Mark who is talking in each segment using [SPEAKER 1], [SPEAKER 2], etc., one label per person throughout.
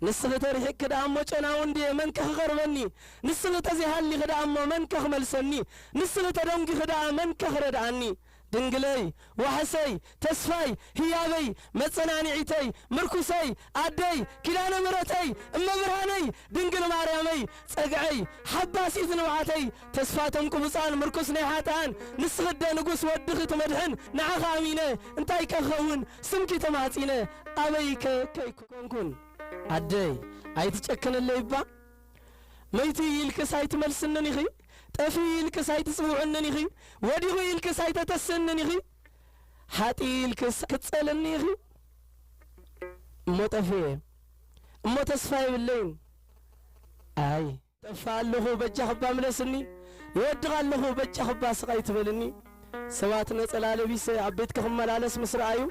[SPEAKER 1] نسغت ريحك كده أمو جنا وندي من كخربني نسغت زهالي كده أمو من كخملسني نسغت دونجي كده من كخرد عني دنجلي وحسي تسفاي هيابي متصنعني عيتي مركوسي عدي كلانا مرتي اما برهاني دنجل ماريامي صقعي حباسي نوعاتي تسفاتهم كبصان مركوس نيحاتان نسغد نقوس ودخت مدحن نعخ امينه انتاي كخون سمكي تماصينه ابيك كيكونكن عدي ايتچكن الليبا ميتي يلكساي تملسنني خي تفيل كسايت سموعنني خي وديغيل كسايت تسنني خي حاتيل كتصلني خي مو طفي مو تسفاي باللين اي تفالله بجحبا ملسني يودغالله بجحبا سقايت بلني سوات نصلال بيس عبيت كخملالس مسرايو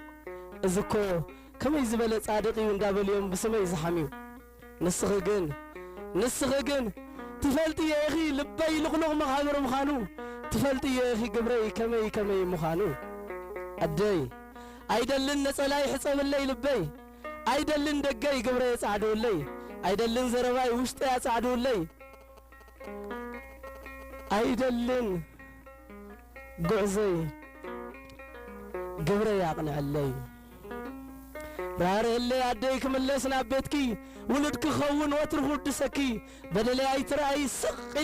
[SPEAKER 1] ازكو كما يزبل صادقي እንዳበልዮም بسمي زحميو نسخغن تفلتي يا أخي لبي لغلغ مخانو مخانو تفلتي يا أخي قبري كمي مخانو أدي أيدلن نصلاي حساب اللي لبي أيدلن دقاي قبري يسعدو اللي أيدلن زرباي وشتا يسعدو اللي أيدلن قعزي قبري يقنع اللي راره اللي أديك من لسنا بيتكي ولدك خون وترفض سكي بدل أي ترى سق